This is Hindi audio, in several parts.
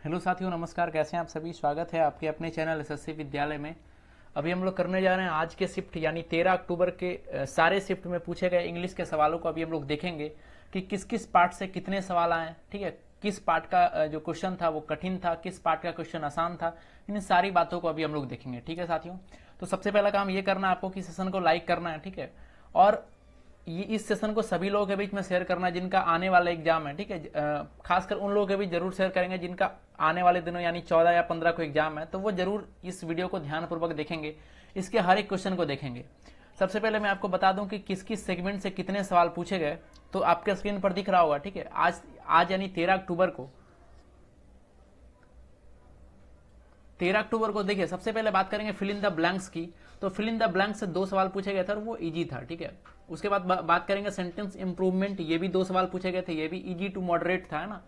हेलो साथियों, नमस्कार। कैसे हैं आप सभी? स्वागत है आपके अपने चैनल एसएससी विद्यालय में। अभी हम लोग करने जा रहे हैं आज के शिफ्ट यानी 13 अक्टूबर के सारे शिफ्ट में पूछे गए इंग्लिश के सवालों को अभी हम लोग देखेंगे कि किस किस पार्ट से कितने सवाल आए। ठीक है, किस पार्ट का जो क्वेश्चन था वो कठिन था, किस पार्ट का क्वेश्चन आसान था। इन सारी बातों को अभी हम लोग देखेंगे। ठीक है साथियों, तो सबसे पहला काम ये करना है आपको कि सेशन को लाइक करना है। ठीक है, और ये इस सेशन को सभी लोगों के बीच में शेयर करना है जिनका आने वाला एग्जाम है। ठीक है, खासकर उन लोगों के बीच जरूर शेयर करेंगे जिनका आने वाले दिनों यानी 14 या 15 को एग्जाम है, तो वो जरूर इस वीडियो को ध्यानपूर्वक देखेंगे, इसके हर एक क्वेश्चन को देखेंगे। सबसे पहले मैं आपको बता दूं कि किस किस सेगमेंट से कितने सवाल पूछे गए, तो आपके स्क्रीन पर दिख रहा होगा। ठीक है, आज यानी 13 अक्टूबर को देखिए, सबसे पहले बात करेंगे फिल इन द ब्लैंक्स की। तो फिल इन द ब्लैंक्स से 2 सवाल पूछे गए थे और वो इजी था। ठीक है, उसके बाद बात करेंगे सेंटेंस इंप्रूवमेंट, ये भी 2 सवाल पूछे गए थे, ये भी इजी टू मॉडरेट था, है ना।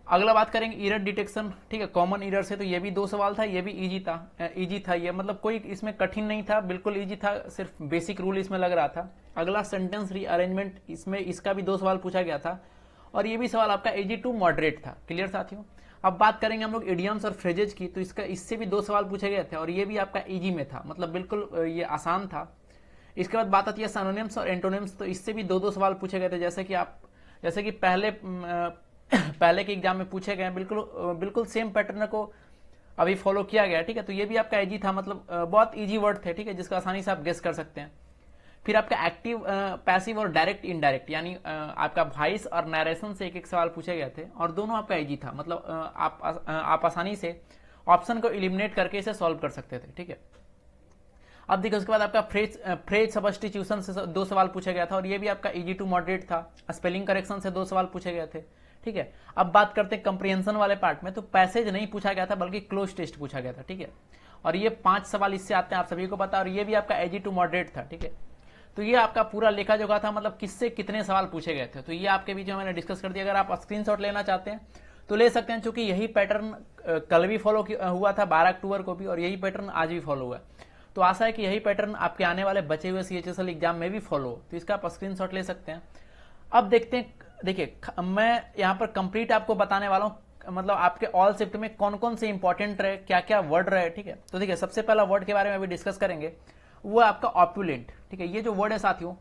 अगला बात करेंगे एरर डिटेक्शन। ठीक है, कॉमन एरर से, तो ये भी 2 सवाल था, ये भी इजी था। ये मतलब कोई इसमें कठिन नहीं था, बिल्कुल इजी था, सिर्फ बेसिक रूल इसमें लग रहा था। अगला सेंटेंस रीअरेंजमेंट, इसमें इसका भी 2 सवाल पूछा गया था और ये भी सवाल आपका इजी टू मॉडरेट था। क्लियर साथियों। अब बात करेंगे हम लोग इडियम्स और फ्रेजेज की, तो इससे भी 2 सवाल पूछे गए थे और ये भी आपका इजी में था, मतलब बिल्कुल ये आसान था। इसके बाद बात आती है सिनोनिम्स और एंटोनिम्स, तो इससे भी 2 सवाल पूछे गए थे, जैसे कि पहले के एग्जाम में पूछे गए, बिल्कुल सेम पैटर्न को अभी फॉलो किया गया। ठीक है, तो ये भी आपका इजी था, मतलब बहुत इजी वर्ड थे। ठीक है, जिसका आसानी से आप गेस कर सकते हैं। फिर आपका एक्टिव, पैसिव और डायरेक्ट इनडायरेक्ट, यानी आपका वॉइस और नरेशन से एक एक सवाल पूछे गए थे और दोनों आपका इजी था, मतलब आप आसानी से ऑप्शन को इलिमिनेट करके इसे सॉल्व कर सकते थे। ठीक है, अब देखिए उसके बाद आपका फ्रेज सब्स्टिट्यूशन से 2 सवाल पूछा गया था और ये भी आपका इजी टू मॉडरेट था। स्पेलिंग करेक्शन से 2 सवाल पूछे गए थे। ठीक है, अब बात करते हैं कंप्रिहेंशन वाले पार्ट में, तो पैसेज नहीं पूछा गया था बल्कि क्लोज टेस्ट पूछा गया था। ठीक है, और ये 5 सवाल इससे आते हैं, आप सभी को पता, और ये भी आपका इजी टू मॉडरेट था। ठीक है, तो ये आपका पूरा लेखा जोखा था, मतलब किससे कितने सवाल पूछे गए थे, तो ये आपके बीच में मैंने डिस्कस कर दिया। अगर आप स्क्रीनशॉट लेना चाहते हैं तो ले सकते हैं, क्योंकि यही पैटर्न कल भी फॉलो हुआ था 12 अक्टूबर को भी, और यही पैटर्न आज भी फॉलो हुआ है। तो आशा है कि यही पैटर्न आपके आने वाले बचे हुए CHSL एग्जाम में भी फॉलो हो, तो इसका आप स्क्रीनशॉट ले सकते हैं। अब देखते हैं, देखिए मैं यहाँ पर कंप्लीट आपको बताने वाला हूँ, मतलब आपके ऑल शिफ्ट में कौन कौन से इंपॉर्टेंट रहे, क्या क्या वर्ड रहे। ठीक है, तो देखिए सबसे पहला वर्ड के बारे में अभी डिस्कस करेंगे, वो है आपका ऑप्युलेंट। ठीक है, ये जो वर्ड है साथियों,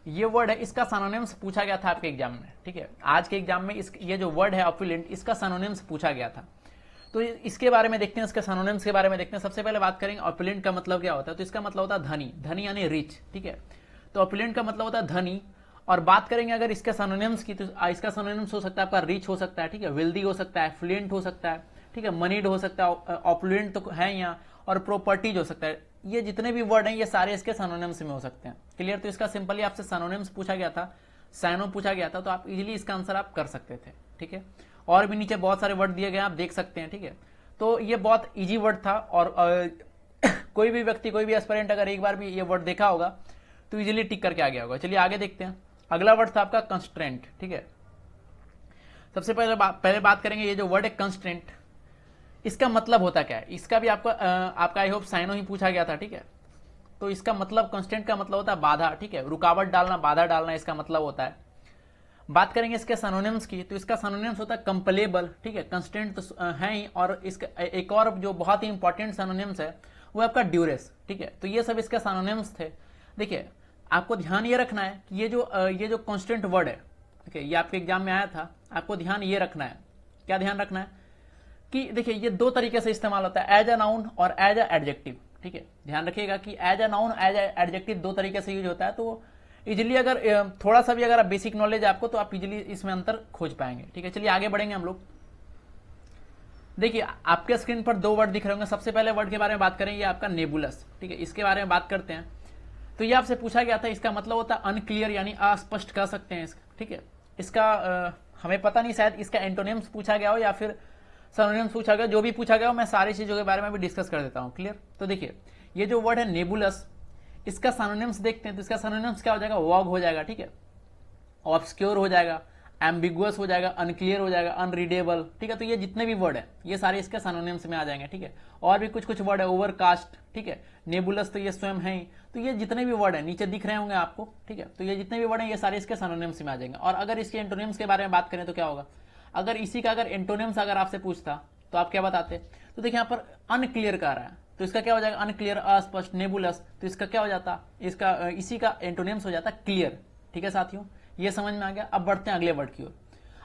ये वर्ड है, इसका सिनोनिम्स पूछा गया था आपके एग्जाम में। ठीक है, आज के एग्जाम में ये जो वर्ड है ऑप्युलेंट, इसका सिनोनिम्स पूछा गया था। तो इसके बारे में देखते हैं, इसके सिनोनिम्स के बारे में देखते हैं। सबसे पहले बात करेंगे ऑप्युलेंट का मतलब क्या होता है, तो इसका मतलब होता है धनी, धनी यानी रिच। ठीक है, तो ऑप्युलेंट का मतलब होता है धनी। और बात करेंगे अगर इसके सिनोनिम्स की, तो इसका सिनोनिम्स हो सकता है आपका रिच हो सकता है, ठीक है, वेल्दी हो सकता है, फ्लुएंट हो सकता है, ठीक है, मनीड हो सकता है, ऑप्युलेंट तो है यहाँ, और प्रॉपर्टीज हो सकता है। ये जितने भी वर्ड हैं ये सारे इसके सिनोनिम्स में हो सकते हैं। क्लियर, तो इसका सिंपली आपसे सिनोनिम्स पूछा गया था, साइनो पूछा गया था, तो आप इजीली इसका आंसर आप कर सकते थे। ठीक है, और भी नीचे बहुत सारे वर्ड दिए गए आप देख सकते हैं। ठीक है, तो ये बहुत इजी वर्ड था, और कोई भी व्यक्ति, कोई भी एस्पिरेंट अगर एक बार भी ये वर्ड देखा होगा तो इजीली टिक करके आ गया होगा। चलिए आगे देखते हैं। अगला वर्ड था आपका कंस्ट्रेंट। ठीक है, सबसे पहले बात करेंगे ये जो वर्ड है कंस्ट्रेंट, इसका मतलब होता क्या है। इसका भी आपका आई होप साइनो ही पूछा गया था। ठीक है, तो इसका मतलब कंस्ट्रेंट का मतलब होता है बाधा। ठीक है, रुकावट डालना, बाधा डालना, इसका मतलब होता है। बात करेंगे इसके सिनोनिम्स की, तो इसका सिनोनिम्स होता है कंपलेबल। ठीक है, कंस्टेंट तो है ही, और इसका एक और जो बहुत ही इंपॉर्टेंट सिनोनिम्स है वो आपका ड्यूरेस। ठीक है, तो ये सब इसके सिनोनिम्स थे। देखिए आपको ध्यान ये रखना है कि ये जो कांस्टेंट वर्ड है, ठीक है, ये आपके एग्जाम में आया था, आपको ध्यान ये रखना है। क्या ध्यान रखना है कि देखिए ये 2 तरीके से इस्तेमाल होता है, एज अ नाउन और एज अ एडजेक्टिव। ठीक है, ध्यान रखिएगा कि as a noun, as a adjective 2 तरीके से यूज होता है। तो इजिली अगर थोड़ा सा भी अगर आप बेसिक नॉलेज है आपको, तो आप इजिली इसमें अंतर खोज पाएंगे। ठीक है, चलिए आगे बढ़ेंगे हम लोग। देखिए आपके स्क्रीन पर 2 वर्ड दिख रहे होंगे। सबसे पहले वर्ड के बारे में बात करें, ये आपका नेबुलस। ठीक है, इसके बारे में बात करते हैं। तो ये आपसे पूछा गया था, इसका मतलब होता है अनक्लियर, यानी अस्पष्ट कह सकते हैं इसका। ठीक है, इसका हमें पता नहीं, शायद इसका एंटोनिम्स पूछा गया हो या फिर सिनोनिम्स पूछा गया, जो भी पूछा गया हो, मैं सारी चीजों के बारे में भी डिस्कस कर देता हूं। क्लियर, तो देखिए ये जो वर्ड है नेबुलस, इसका सिनोनिम्स देखते हैं, तो इसका सिनोनिम्स क्या हो जाएगा, वॉग हो जाएगा। ठीक है, ऑब्सक्योर हो जाएगा, एम्बिगुअस हो जाएगा, अनक्लियर हो जाएगा, अनरीडेबल, ठीक है। तो ये जितने भी वर्ड है ये सारे इसके सिनोनिम्स में आ जाएंगे, ठीक है। और भी कुछ कुछ वर्ड है, ओवरकास्ट, ठीक है, नेबुलस तो ये स्वयं है ही। तो ये जितने भी वर्ड है नीचे दिख रहे होंगे आपको, ठीक है। तो ये जितने भी वर्ड है ये सारे इसके सिनोनिम्स में आ जाएंगे। और अगर इसके एंटोनिम्स के बारे में बात करें तो क्या होगा, अगर इसी का अगर एंटोनिम्स अगर आपसे पूछता तो आप क्या बताते। तो देखिए यहाँ पर अनक्लियर का रहा है, तो इसका क्या हो जाएगा, अनक्लियर, अस्पष्ट, नेबुलस। तो इसका क्या हो जाता, इसका इसी का एंटोनिम्स हो जाता क्लियर, ठीक है साथियों। ये समझ में आ गया। अब बढ़ते हैं अगले वर्ड की ओर।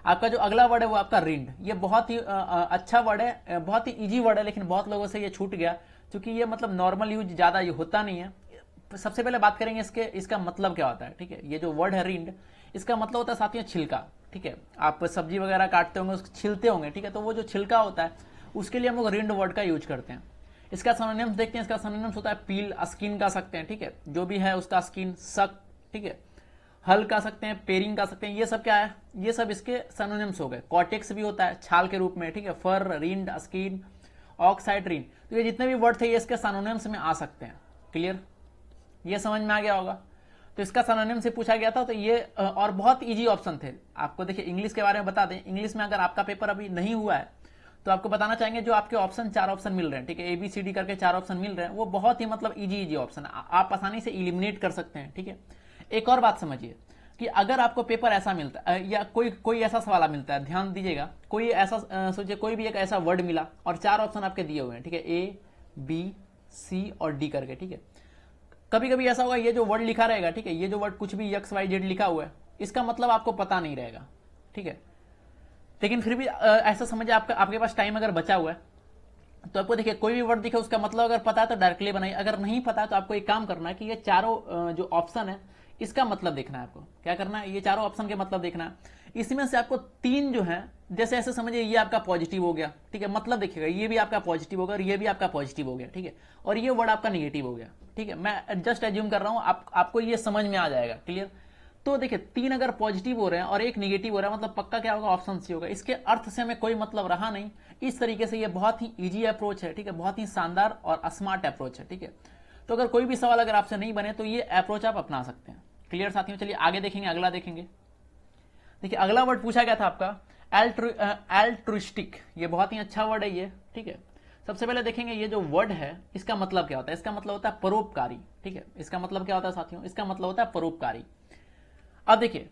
आपका जो अगला वर्ड है वो आपका रिंड। ये बहुत ही अच्छा वर्ड है, बहुत ही इजी वर्ड है, लेकिन बहुत लोगों से ये छूट गया क्योंकि ये मतलब नॉर्मल यूज ज्यादा ये होता नहीं है। सबसे पहले बात करेंगे इसका मतलब क्या होता है, ठीक है। ये जो वर्ड है रिंड, इसका मतलब होता है साथियों छिलका, ठीक है। आप सब्जी वगैरह काटते होंगे, उसको छिलते होंगे, ठीक है। तो वो जो छिलका होता है उसके लिए हम लोग रिंड वर्ड का यूज करते हैं। इसका सिनोनिम्स देखते हैं। इसका सिनोनिम्स होता है पील, स्किन का सकते हैं, ठीक है, जो भी है उसका स्किन, सक, ठीक है, हल का सकते हैं, पेरिंग का सकते हैं। ये सब क्या है, ये सब इसके सिनोनिम्स हो गए। कॉटेक्स भी होता है छाल के रूप में, ठीक है, फर, रिंड, स्किन, ऑक्साइड, रिंड। तो ये जितने भी वर्ड थे ये इसके सिनोनिम्स में आ सकते हैं। क्लियर, ये समझ में आ गया होगा। तो इसका सिनोनिम से पूछा गया था। तो ये और बहुत इजी ऑप्शन थे आपको। देखिए इंग्लिश के बारे में बता दें, इंग्लिश में अगर आपका पेपर अभी नहीं हुआ है तो आपको बताना चाहेंगे जो आपके ऑप्शन 4 ऑप्शन मिल रहे हैं, ठीक है, ABCD करके 4 ऑप्शन मिल रहे हैं, वो बहुत ही मतलब इजी ऑप्शन आप आसानी से इलिमिनेट कर सकते हैं, ठीक है। एक और बात समझिए कि अगर आपको पेपर ऐसा मिलता है या कोई ऐसा सवाल मिलता है, ध्यान दीजिएगा, कोई ऐसा सोचिए, कोई भी एक ऐसा वर्ड मिला और 4 ऑप्शन आपके दिए हुए हैं, ठीक है, A, B, C और D करके, ठीक है। कभी कभी ऐसा होगा ये जो वर्ड लिखा रहेगा, ठीक है, ये जो वर्ड कुछ भी XYZ लिखा हुआ है इसका मतलब आपको पता नहीं रहेगा, ठीक है। लेकिन फिर भी ऐसा समझिए आपके पास टाइम अगर बचा हुआ है तो आपको देखिए कोई भी वर्ड दिखे उसका मतलब अगर पता है तो डायरेक्टली बनाइए, अगर नहीं पता है तो आपको एक काम करना है कि ये चारों जो ऑप्शन है इसका मतलब देखना है। आपको क्या करना है, ये चारों ऑप्शन के मतलब देखना है। इसमें से आपको 3 जो है, जैसे ऐसे समझिए ये आपका पॉजिटिव हो गया, ठीक है, मतलब देखिएगा ये भी आपका पॉजिटिव होगा और ये भी आपका पॉजिटिव हो गया, ठीक है, और ये वर्ड आपका निगेटिव हो गया, ठीक है। मैं जस्ट एज्यूम कर रहा हूं, आपको ये समझ में आ जाएगा। क्लियर। तो देखिए 3 अगर पॉजिटिव हो रहे हैं और एक निगेटिव हो रहा है, मतलब पक्का क्या होगा, ऑप्शन सी होगा। इसके अर्थ से हमें कोई मतलब रहा नहीं। इस तरीके से ये बहुत ही इजी अप्रोच है, ठीक है, बहुत ही शानदार और स्मार्ट अप्रोच है, ठीक है। तो अगर कोई भी सवाल अगर आपसे नहीं बने तो ये अप्रोच आप अपना सकते हैं। क्लियर साथियों, चलिए आगे देखेंगे, अगला देखेंगे। देखिए अगला वर्ड पूछा गया था आपका एल्ट्रुइस्टिक। ये बहुत ही अच्छा वर्ड है ये, ठीक है। सबसे पहले देखेंगे ये जो वर्ड है इसका मतलब क्या होता है। इसका मतलब होता है परोपकारी, ठीक है। इसका मतलब क्या होता है साथियों, इसका मतलब होता है परोपकारी। अब देखिए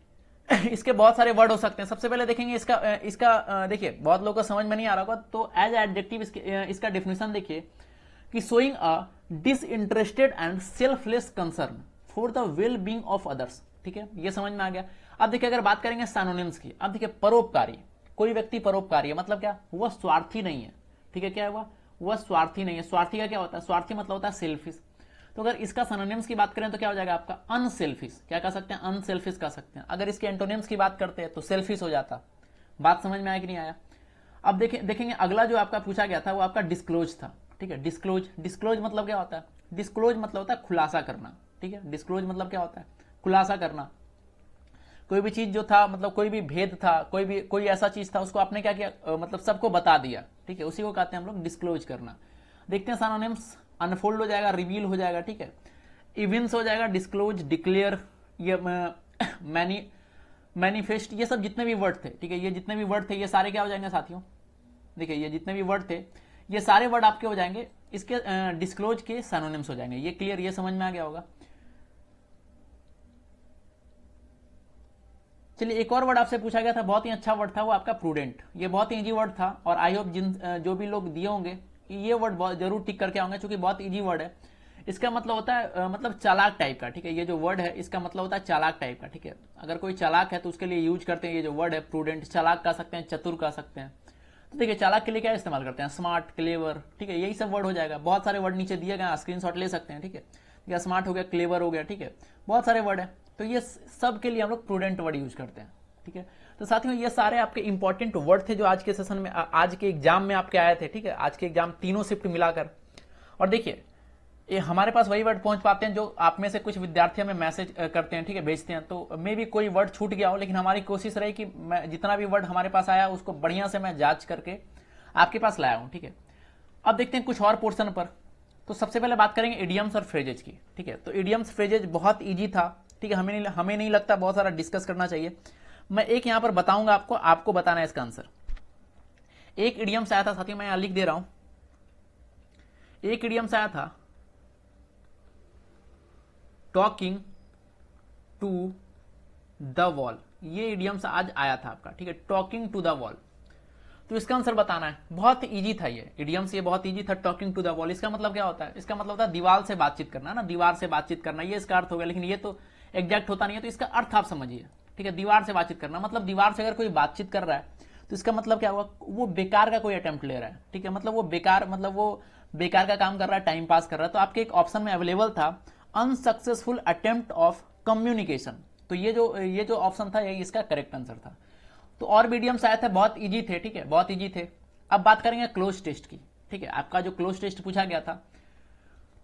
इसके बहुत सारे वर्ड हो सकते हैं। सबसे पहले देखेंगे इसका देखिए बहुत लोगों को समझ में नहीं आ रहा होगा, तो एज एडजेक्टिव इसका डेफिनेशन देखिए कि showing a disinterested and selfless concern for the well being of others, ठीक है, ये समझ में आ गया। अब देखिए अगर बात करेंगे सिनोनिम्स की, अब देखिए परोपकारी, कोई व्यक्ति परोपकारी है मतलब क्या, वह स्वार्थी नहीं है, ठीक है, क्या है वह स्वार्थी नहीं है। स्वार्थी का क्या होता है, स्वार्थी मतलब होता है सेल्फिश। तो अगर इसका सिनोनिम्स की बात करें तो क्या हो जाएगा आपका अनसेल्फिश। क्या कह सकते हैं, अनसेल्फिश कह सकते हैं। अगर इसके एंटोनिम्स की बात करते हैं तो सेल्फिश हो जाता। बात समझ में आया कि नहीं आया। अब देखेंगे अगला जो आपका पूछा गया था वो आपका डिस्क्लोज था, ठीक है। डिस्क्लोज मतलब क्या होता है, डिस्क्लोज मतलब होता है खुलासा करना, ठीक है। डिस्क्लोज मतलब क्या होता है, खुलासा करना। कोई भी चीज जो था, मतलब कोई भी भेद था, कोई ऐसा चीज था उसको आपने क्या किया, मतलब सबको बता दिया, ठीक है, उसी को कहते हैं हम लोग डिस्क्लोज करना। देखते हैं सिनोनिम्स, अनफोल्ड हो जाएगा, रिवील हो जाएगा, ठीक है, इविंस हो जाएगा, डिस्क्लोज, डिक्लेयर, ये मैनिफेस्ट, ये सब जितने भी वर्ड थे, ठीक है, ये जितने भी वर्ड थे ये सारे क्या हो जाएंगे साथियों। देखिए ये जितने भी वर्ड थे ये सारे वर्ड आपके हो जाएंगे इसके डिस्क्लोज के सिनोनिम्स हो जाएंगे। ये क्लियर, ये समझ में आ गया होगा। चलिए एक और वर्ड आपसे पूछा गया था, बहुत ही अच्छा वर्ड था, वो आपका प्रूडेंट। ये बहुत ही इजी वर्ड था और आई होप जो भी लोग दिए होंगे ये वर्ड जरूर टिक करके आएंगे क्योंकि बहुत इजी वर्ड है। इसका मतलब होता है मतलब चालाक टाइप का, ठीक है। ये जो वर्ड है इसका मतलब होता है चालाक टाइप का, ठीक है। अगर कोई चालाक है तो उसके लिए यूज करते हैं ये जो वर्ड है प्रूडेंट। चालाक कह सकते हैं, चतुर कह सकते हैं। तो देखिए चालाक के लिए क्या इस्तेमाल करते हैं, स्मार्ट, क्लेवर, ठीक है, यही सब वर्ड हो जाएगा। बहुत सारे वर्ड नीचे दिए गए, स्क्रीनशॉट ले सकते हैं, ठीक है। स्मार्ट हो गया, क्लेवर हो गया, ठीक है, बहुत सारे वर्ड है। तो ये सब के लिए हम लोग प्रूडेंट वर्ड यूज करते हैं, ठीक है। तो साथियों ये सारे आपके इंपॉर्टेंट वर्ड थे जो आज के सेशन में, आज के एग्जाम में आपके आए थे, ठीक है। आज के एग्जाम तीनों शिफ्ट मिलाकर। और देखिए ये हमारे पास वही वर्ड पहुंच पाते हैं जो आप में से कुछ विद्यार्थी हमें मैसेज करते हैं, ठीक है, भेजते हैं। तो मे भी कोई वर्ड छूट गया हो, लेकिन हमारी कोशिश रही कि मैं जितना भी वर्ड हमारे पास आया उसको बढ़िया से मैं जांच करके आपके पास लाया हूं, ठीक है। अब देखते हैं कुछ और पोर्शन पर। तो सबसे पहले बात करेंगे इडियम्स और फ्रेजेज की, ठीक है। तो इडियम्स फ्रेजेज बहुत ईजी था, ठीक है, हमें नहीं लगता बहुत सारा डिस्कस करना चाहिए। मैं एक यहां पर बताऊंगा आपको, आपको बताना है इसका आंसर। एक इडियम से आया था साथियों, मैं यहां लिख दे रहा हूं, एक इडियम से आया था टॉकिंग टू द वॉल, ये इडियम से आज आया था आपका, ठीक है, टॉकिंग टू द वॉल। तो इसका आंसर बताना है, बहुत इजी था ये इडियम से, ये बहुत इजी था, टॉकिंग टू द वॉल। इसका मतलब क्या होता है, इसका मतलब होता है दीवार से बातचीत करना ना, दीवार से बातचीत करना, ये इसका अर्थ हो गया, लेकिन ये तो एग्जैक्ट होता नहीं है, तो इसका अर्थ आप समझिए, ठीक है, दीवार से बातचीत करना मतलब दीवार से अगर कोई बातचीत कर रहा है तो इसका मतलब क्या हुआ, वो बेकार का कोई अटेम्प्ट ले रहा है, ठीक है, मतलब वो बेकार का काम कर रहा है, टाइम पास कर रहा है। तो आपके एक ऑप्शन में अवेलेबल था अनसक्सेसफुल अटेम्प्ट ऑफ कम्युनिकेशन, तो ये जो ऑप्शन था ये इसका करेक्ट आंसर था। तो और मीडियम्स आए थे, बहुत इजी थे, ठीक है, बहुत इजी थे। अब बात करेंगे क्लोज टेस्ट की, ठीक है, आपका जो क्लोज टेस्ट पूछा गया था,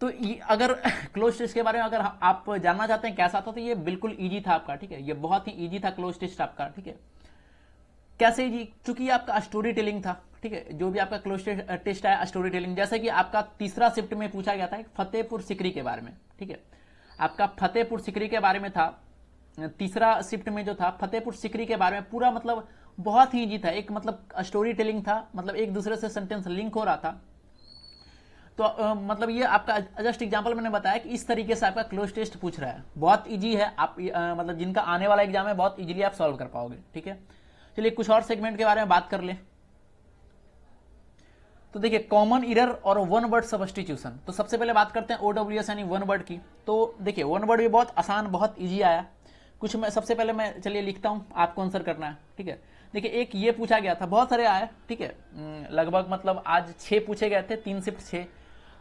तो अगर क्लोज टेस्ट के बारे में अगर आप जानना चाहते हैं कैसा था, तो ये बिल्कुल इजी था आपका, ठीक है, ये बहुत ही इजी था क्लोज टेस्ट आपका, ठीक है। कैसे इजी, चूंकि ये आपका स्टोरी टेलिंग था, ठीक है, जो भी आपका क्लोज टेस्ट आया स्टोरी टेलिंग, जैसे कि आपका तीसरा शिफ्ट में पूछा गया था फतेहपुर सिकरी के बारे में, ठीक है, आपका फतेहपुर सिकरी के बारे में था, तीसरा शिफ्ट में जो था फतेहपुर सिकरी के बारे में पूरा मतलब बहुत ही इजी था, एक मतलब स्टोरी टेलिंग था, मतलब एक दूसरे से सेंटेंस लिंक हो रहा था। तो मतलब ये आपका जस्ट एग्जांपल मैंने बताया कि इस तरीके से आपका क्लोज टेस्ट पूछ रहा है, बहुत इजी है, आप मतलब जिनका आने वाला एग्जाम है बहुत इजीली आप सॉल्व कर पाओगे, ठीक है। चलिए कुछ और सेगमेंट के बारे में बात कर ले। तो देखिए कॉमन इरर और वन वर्ड सब्स्टिट्यूशन, तो सबसे पहले बात करते हैं OWS यानी वन वर्ड की। तो देखिए वन वर्ड भी बहुत आसान, बहुत इजी आया। कुछ मैं सबसे पहले मैं चलिए लिखता हूं, आपको आंसर करना है, ठीक है। देखिए एक ये पूछा गया था, बहुत सारे आए, ठीक है, लगभग मतलब आज 6 पूछे गए थे, 3 शिफ्ट 6,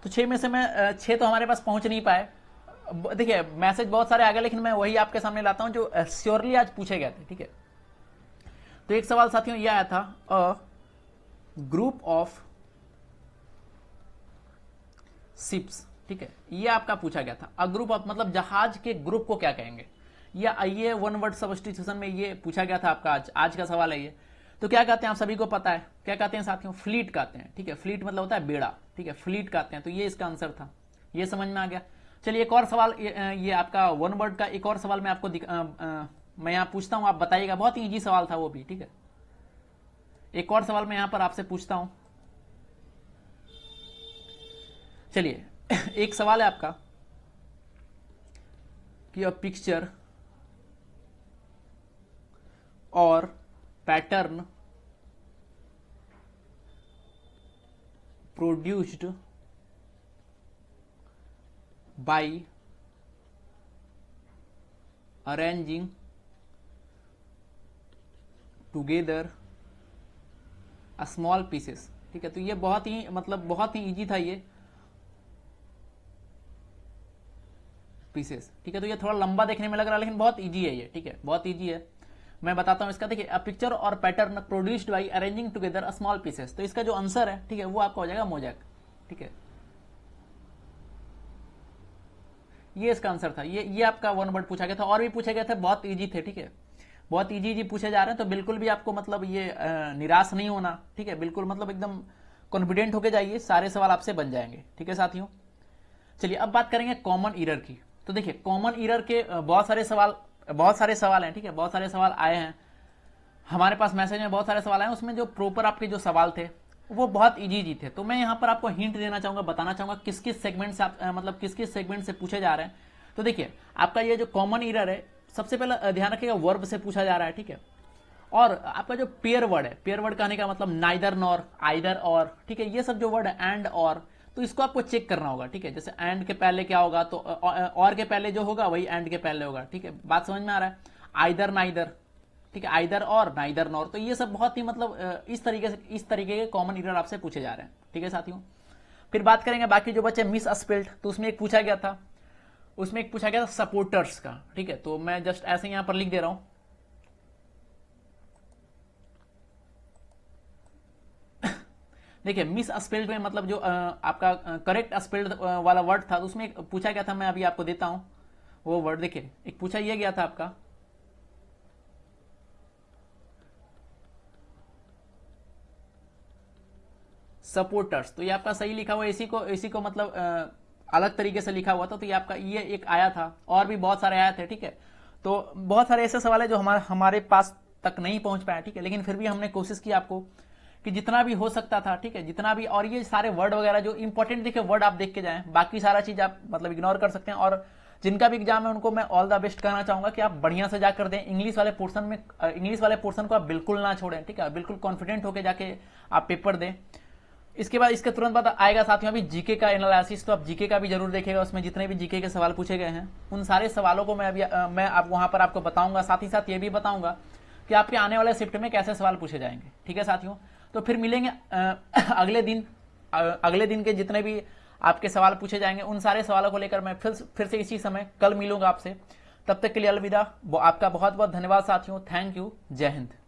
तो 6 में से मैं 6 तो हमारे पास पहुंच नहीं पाए। देखिए मैसेज बहुत सारे आ गए, लेकिन मैं वही आपके सामने लाता हूं जो श्योरली आज पूछे गए थे, ठीक है। तो एक सवाल साथियों ये आया था, अ ग्रुप ऑफ शिप्स, ठीक है, ये आपका पूछा गया था। अ ग्रुप ऑफ मतलब जहाज के ग्रुप को क्या कहेंगे, या ये वन वर्ड सब्स्टिट्यूशन में ये पूछा गया था आपका, आज का सवाल है ये। तो क्या कहते हैं आप सभी को पता है, क्या कहते हैं साथियों, फ्लीट कहते हैं, ठीक है, फ्लीट मतलब होता है बेड़ा, ठीक है, फ्लीट कहते हैं, तो ये इसका आंसर था, ये समझ में आ गया। चलिए एक और सवाल, ये आपका वन वर्ड का एक और सवाल मैं आपको मैं यहां पूछता हूं, आप बताइएगा, बहुत ही इजी सवाल था वो भी, ठीक है। एक और सवाल मैं यहां पर आपसे पूछता हूं, चलिए एक सवाल है आपका कि अ पिक्चर और pattern produced by arranging together small pieces, ठीक है। तो ये बहुत ही मतलब बहुत ही इजी था ये पीसेस, ठीक है। तो ये थोड़ा लंबा देखने में लग रहा है, लेकिन बहुत इजी है ये, ठीक है, बहुत इजी है। मैं बताता हूं इसका, देखिए अ पिक्चर और pattern produced by arranging together small pieces, तो इसका जो आंसर है, ठीक है, वो आपका हो जाएगा मोजैक, ठीक है, ये इसका आंसर था। ये आपका वन वर्ड पूछा गया था, और भी पूछे गए थे, बहुत इजी थे, ठीक है, बहुत इजी पूछे जा रहे हैं। तो बिल्कुल भी आपको मतलब ये निराश नहीं होना, ठीक है, बिल्कुल मतलब एकदम कॉन्फिडेंट होके जाइए, सारे सवाल आपसे बन जाएंगे, ठीक है साथियों। चलिए अब बात करेंगे कॉमन इरर की। तो देखिए कॉमन इरर के बहुत सारे सवाल हैं, ठीक है, बहुत सारे सवाल आए हैं हमारे पास, मैसेज में बहुत सारे सवाल आए हैं, उसमें जो प्रॉपर आपके जो सवाल थे वो बहुत इजी थे। तो मैं यहाँ पर आपको हिंट देना चाहूंगा, बताना चाहूंगा किस किस सेगमेंट से आप मतलब किस किस सेगमेंट से पूछे जा रहे हैं। तो देखिए आपका ये जो कॉमन इरर है, सबसे पहले ध्यान रखिएगा वर्ब से पूछा जा रहा है, ठीक है। और आपका जो पेयर वर्ड है, पेयर वर्ड कहने का मतलब नाइदर नॉर, आइदर और, ठीक है, ये सब जो वर्ड है एंड और, तो इसको आपको चेक करना होगा, ठीक है। जैसे एंड के पहले क्या होगा, तो और के पहले जो होगा वही एंड के पहले होगा, ठीक है, बात समझ में आ रहा है। आइदर नाइदर, ठीक है, आइदर और नाइदर नॉर, तो ये सब बहुत ही मतलब इस तरीके के कॉमन इरर आपसे पूछे जा रहे हैं, ठीक है साथियों। फिर बात करेंगे बाकी जो बच्चे मिस स्पेल्ड, तो उसमें एक पूछा गया था, सपोर्टर्स का, ठीक है। तो मैं जस्ट ऐसे यहां पर लिख दे रहा हूं, देखिए मिस स्पेल्ड में मतलब जो आपका करेक्ट स्पेल्ड वाला वर्ड था, तो उसमें पूछा गया था, मैं अभी आपको देता हूं वो वर्ड। देखिए एक पूछा यह गया था आपका सपोर्टर्स, तो ये आपका सही लिखा हुआ, इसी को मतलब अलग तरीके से लिखा हुआ था, तो ये आपका ये एक आया था, और भी बहुत सारे आए थे, ठीक है। तो बहुत सारे ऐसे सवाल है जो हमारे पास तक नहीं पहुंच पाया, ठीक है, लेकिन फिर भी हमने कोशिश की आपको कि जितना भी हो सकता था, ठीक है, जितना भी। और ये सारे वर्ड वगैरह जो इंपॉर्टेंट देखिए वर्ड आप देख के जाएं, बाकी सारा चीज आप मतलब इग्नोर कर सकते हैं। और जिनका भी एग्जाम है उनको मैं ऑल द बेस्ट कहना चाहूंगा कि आप बढ़िया से जाकर दें। इंग्लिश वाले पोर्शन में, इंग्लिश वाले पोर्शन को आप बिल्कुल ना छोड़ें, ठीक है, बिल्कुल कॉन्फिडेंट होकर जाके आप पेपर दें। इसके बाद, इसके तुरंत बाद आएगा साथियों अभी जीके का एनालिसिस, तो आप जीके का भी जरूर देखेगा। उसमें जितने भी जीके के सवाल पूछे गए हैं उन सारे सवालों को मैं अभी मैं आप वहां पर आपको बताऊंगा। साथ ही साथ ये भी बताऊंगा कि आपके आने वाले शिफ्ट में कैसे सवाल पूछे जाएंगे, ठीक है साथियों। तो फिर मिलेंगे अगले दिन के जितने भी आपके सवाल पूछे जाएंगे उन सारे सवालों को लेकर मैं फिर से इसी समय कल मिलूंगा आपसे। तब तक के लिए अलविदा। आपका बहुत बहुत धन्यवाद साथियों। Thank you. जय हिंद।